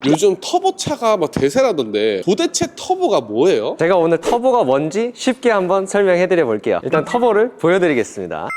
요즘 터보차가 뭐 대세라던데 도대체 터보가 뭐예요? 제가 오늘 터보가 뭔지 쉽게 한번 설명해 드려 볼게요. 일단 터보를 보여드리겠습니다.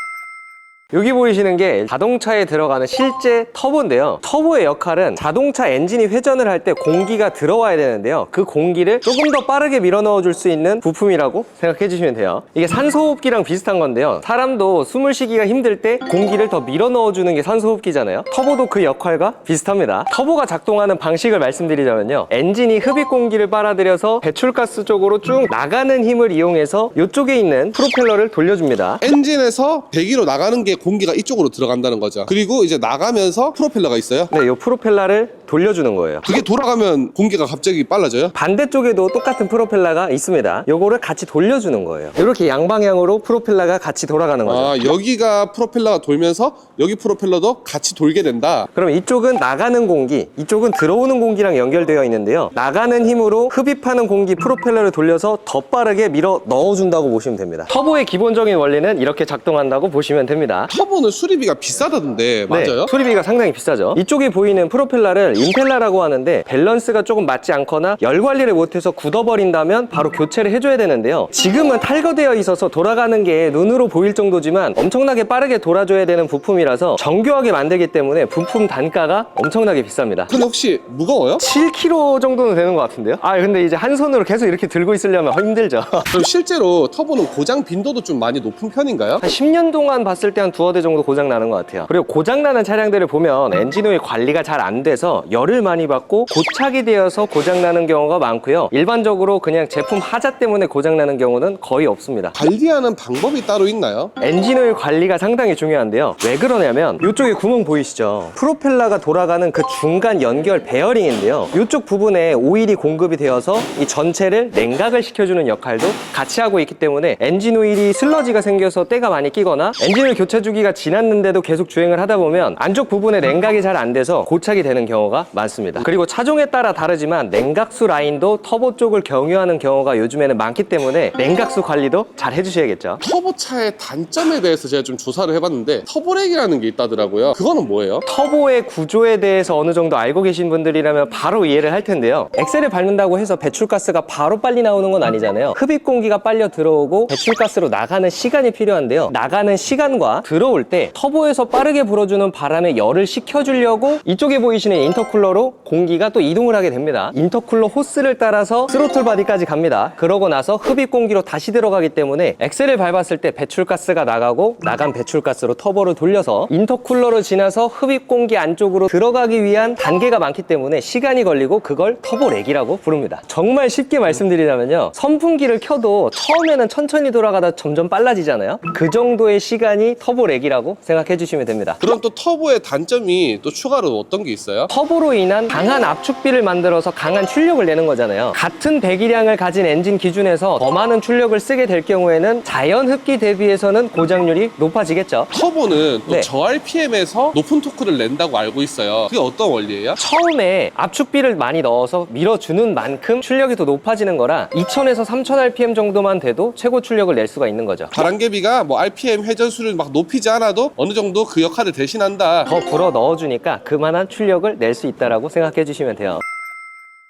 여기 보이시는 게 자동차에 들어가는 실제 터보인데요. 터보의 역할은 자동차 엔진이 회전을 할 때 공기가 들어와야 되는데요. 그 공기를 조금 더 빠르게 밀어 넣어줄 수 있는 부품이라고 생각해 주시면 돼요. 이게 산소호흡기랑 비슷한 건데요. 사람도 숨을 쉬기가 힘들 때 공기를 더 밀어 넣어주는 게 산소호흡기잖아요. 터보도 그 역할과 비슷합니다. 터보가 작동하는 방식을 말씀드리자면요. 엔진이 흡입 공기를 빨아들여서 배출가스 쪽으로 쭉 나가는 힘을 이용해서 이쪽에 있는 프로펠러를 돌려줍니다. 엔진에서 배기로 나가는 게 공기가 이쪽으로 들어간다는 거죠. 그리고 이제 나가면서 프로펠러가 있어요. 네, 이 프로펠러를 돌려주는 거예요. 그게 돌아가면 공기가 갑자기 빨라져요? 반대쪽에도 똑같은 프로펠러가 있습니다. 요거를 같이 돌려주는 거예요. 이렇게 양방향으로 프로펠러가 같이 돌아가는 거죠. 아, 여기가 프로펠러가 돌면서 여기 프로펠러도 같이 돌게 된다. 그럼 이쪽은 나가는 공기, 이쪽은 들어오는 공기랑 연결되어 있는데요. 나가는 힘으로 흡입하는 공기 프로펠러를 돌려서 더 빠르게 밀어 넣어준다고 보시면 됩니다. 터보의 기본적인 원리는 이렇게 작동한다고 보시면 됩니다. 터보는 수리비가 비싸다던데 맞아요? 네, 수리비가 상당히 비싸죠. 이쪽에 보이는 프로펠러를 임펠러라고 하는데 밸런스가 조금 맞지 않거나 열 관리를 못해서 굳어버린다면 바로 교체를 해줘야 되는데요. 지금은 탈거되어 있어서 돌아가는 게 눈으로 보일 정도지만 엄청나게 빠르게 돌아줘야 되는 부품이라서 정교하게 만들기 때문에 부품 단가가 엄청나게 비쌉니다. 근데 혹시 무거워요? 7kg 정도는 되는 것 같은데요? 아, 근데 이제 한 손으로 계속 이렇게 들고 있으려면 힘들죠. 그럼 실제로 터보는 고장 빈도도 좀 많이 높은 편인가요? 한 10년 동안 봤을 때 한 두어 대 정도 고장 나는 것 같아요. 그리고 고장 나는 차량들을 보면 엔진오일 관리가 잘 안 돼서 열을 많이 받고 고착이 되어서 고장 나는 경우가 많고요. 일반적으로 그냥 제품 하자 때문에 고장 나는 경우는 거의 없습니다. 관리하는 방법이 따로 있나요? 엔진오일 관리가 상당히 중요한데요. 왜 그러냐면 이쪽에 구멍 보이시죠? 프로펠러가 돌아가는 그 중간 연결 베어링인데요. 이쪽 부분에 오일이 공급이 되어서 이 전체를 냉각을 시켜주는 역할도 같이 하고 있기 때문에 엔진오일이 슬러지가 생겨서 때가 많이 끼거나 엔진오일 교체 주기가 지났는데도 계속 주행을 하다 보면 안쪽 부분에 냉각이 잘 안 돼서 고착이 되는 경우가 많습니다. 그리고 차종에 따라 다르지만 냉각수 라인도 터보 쪽을 경유하는 경우가 요즘에는 많기 때문에 냉각수 관리도 잘 해주셔야겠죠. 터보차의 단점에 대해서 제가 좀 조사를 해봤는데 터보렉이라는 게 있다더라고요. 그거는 뭐예요? 터보의 구조에 대해서 어느 정도 알고 계신 분들이라면 바로 이해를 할 텐데요. 엑셀을 밟는다고 해서 배출가스가 바로 빨리 나오는 건 아니잖아요. 흡입 공기가 빨려 들어오고 배출가스로 나가는 시간이 필요한데요. 나가는 시간과 들어올 때 터보에서 빠르게 불어주는 바람에 열을 식혀주려고 이쪽에 보이시는 인터쿨러로 공기가 또 이동을 하게 됩니다. 인터쿨러 호스를 따라서 스로틀 바디까지 갑니다. 그러고 나서 흡입 공기로 다시 들어가기 때문에 엑셀을 밟았을 때 배출가스가 나가고 나간 배출가스로 터보를 돌려서 인터쿨러를 지나서 흡입 공기 안쪽으로 들어가기 위한 단계가 많기 때문에 시간이 걸리고 그걸 터보렉이라고 부릅니다. 정말 쉽게 말씀드리자면요. 선풍기를 켜도 처음에는 천천히 돌아가다 점점 빨라지잖아요. 그 정도의 시간이 터보렉이라고 생각해 주시면 됩니다. 그럼 또 터보의 단점이 또 추가로 어떤 게 있어요? 터보로 인한 강한 압축비를 만들어서 강한 출력을 내는 거잖아요. 같은 배기량을 가진 엔진 기준에서 더 많은 출력을 쓰게 될 경우에는 자연 흡기 대비해서는 고장률이 높아지겠죠. 터보는 또 네. 저RPM에서 높은 토크를 낸다고 알고 있어요. 그게 어떤 원리예요? 처음에 압축비를 많이 넣어서 밀어주는 만큼 출력이 더 높아지는 거라 2000에서 3000rpm 정도만 돼도 최고 출력을 낼 수가 있는 거죠. 바람개비가 뭐 RPM 회전수를 막 높이지 않아도 어느 정도 그 역할을 대신한다. 더 불어 넣어주니까 그만한 출력을 낼 수 있다고 생각해 주시면 돼요.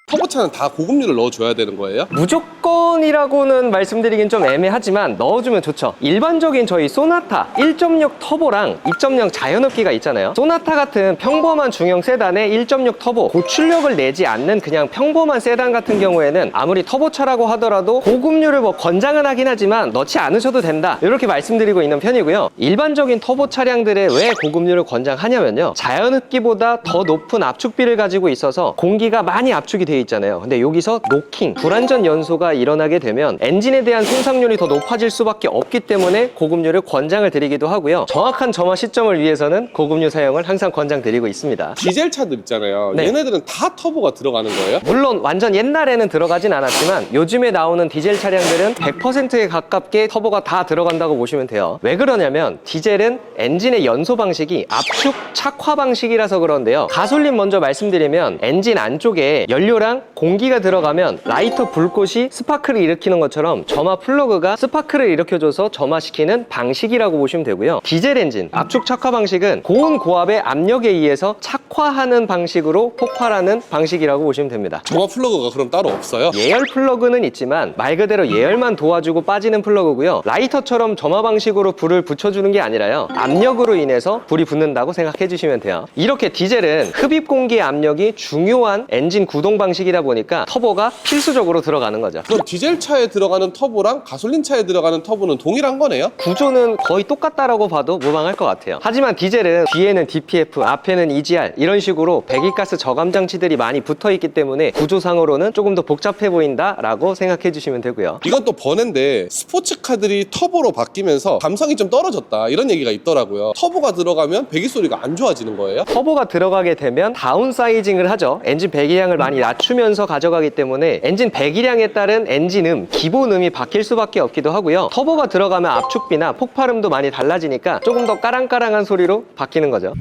터보차는 다 고급류를 넣어줘야 되는 거예요? 무조건이라고는 말씀드리긴 좀 애매하지만 넣어주면 좋죠. 일반적인 저희 소나타 1.6 터보랑 2.0 자연흡기가 있잖아요. 소나타 같은 평범한 중형 세단에 1.6 터보 고출력을 내지 않는 그냥 평범한 세단 같은 경우에는 아무리 터보차라고 하더라도 고급류를 뭐 권장은 하긴 하지만 넣지 않으셔도 된다 이렇게 말씀드리고 있는 편이고요. 일반적인 터보 차량들에 왜 고급류를 권장하냐면요. 자연흡기보다 더 높은 압축비를 가지고 있어서 공기가 많이 압축이 되어 있잖아요. 근데 여기서 노킹, 불완전 연소가 일어나게 되면 엔진에 대한 손상률이 더 높아질 수밖에 없기 때문에 고급류를 권장을 드리기도 하고요. 정확한 점화 시점을 위해서는 고급류 사용을 항상 권장드리고 있습니다. 디젤 차들 있잖아요. 네. 얘네들은 다 터보가 들어가는 거예요? 물론 완전 옛날에는 들어가진 않았지만 요즘에 나오는 디젤 차량들은 100%에 가깝게 터보가 다 들어간다고 보시면 돼요. 왜 그러냐면 디젤은 엔진의 연소 방식이 압축 착화 방식이라서 그런데요. 가솔린 먼저 말씀드리면 엔진 안쪽에 연료랑 터보랑 공기가 들어가면 라이터 불꽃이 스파크를 일으키는 것처럼 점화 플러그가 스파크를 일으켜줘서 점화시키는 방식이라고 보시면 되고요. 디젤 엔진 압축 척화 방식은 고온 고압의 압력에 의해서 착화하는 방식으로 폭발하는 방식이라고 보시면 됩니다. 점화 플러그가 그럼 따로 없어요? 예열 플러그는 있지만 말 그대로 예열만 도와주고 빠지는 플러그고요. 라이터처럼 점화 방식으로 불을 붙여주는 게 아니라요. 압력으로 인해서 불이 붙는다고 생각해 주시면 돼요. 이렇게 디젤은 흡입 공기의 압력이 중요한 엔진 구동 방식이다 보니까 터보가 필수적으로 들어가는 거죠. 그럼 디젤 차에 들어가는 터보랑 가솔린 차에 들어가는 터보는 동일한 거네요? 구조는 거의 똑같다라고 봐도 무방할 것 같아요. 하지만 디젤은 뒤에는 DPF, 앞에는 EGR 이런 식으로 배기가스 저감 장치들이 많이 붙어 있기 때문에 구조상으로는 조금 더 복잡해 보인다라고 생각해 주시면 되고요. 이건 또 번외인데 스포츠카들이 터보로 바뀌면서 감성이 좀 떨어졌다 이런 얘기가 있더라고요. 터보가 들어가면 배기 소리가 안 좋아지는 거예요? 터보가 들어가게 되면 다운사이징을 하죠. 엔진 배기량을 많이 낮추면서 가져가기 때문에 엔진 배기량에 따른 엔진음, 기본음이 바뀔 수밖에 없기도 하고요. 터보가 들어가면 압축비나 폭발음도 많이 달라지니까 조금 더 까랑까랑한 소리로 바뀌는 거죠.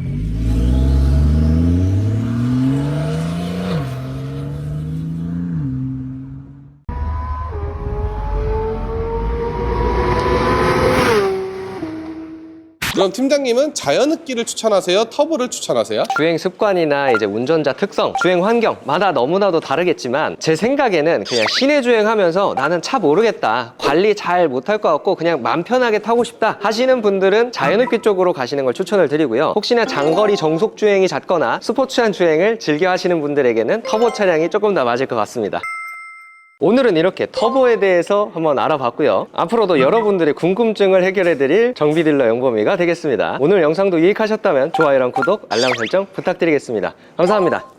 그럼 팀장님은 자연흡기를 추천하세요? 터보를 추천하세요? 주행 습관이나 이제 운전자 특성, 주행 환경마다 너무나도 다르겠지만 제 생각에는 그냥 시내 주행하면서 나는 차 모르겠다, 관리 잘 못할 것 같고 그냥 맘 편하게 타고 싶다 하시는 분들은 자연흡기 쪽으로 가시는 걸 추천을 드리고요. 혹시나 장거리 정속 주행이 잦거나 스포츠한 주행을 즐겨 하시는 분들에게는 터보 차량이 조금 더 맞을 것 같습니다. 오늘은 이렇게 터보에 대해서 한번 알아봤고요. 앞으로도 여러분들의 궁금증을 해결해드릴 정비딜러 영범이가 되겠습니다. 오늘 영상도 유익하셨다면 좋아요랑 구독, 알람 설정 부탁드리겠습니다. 감사합니다.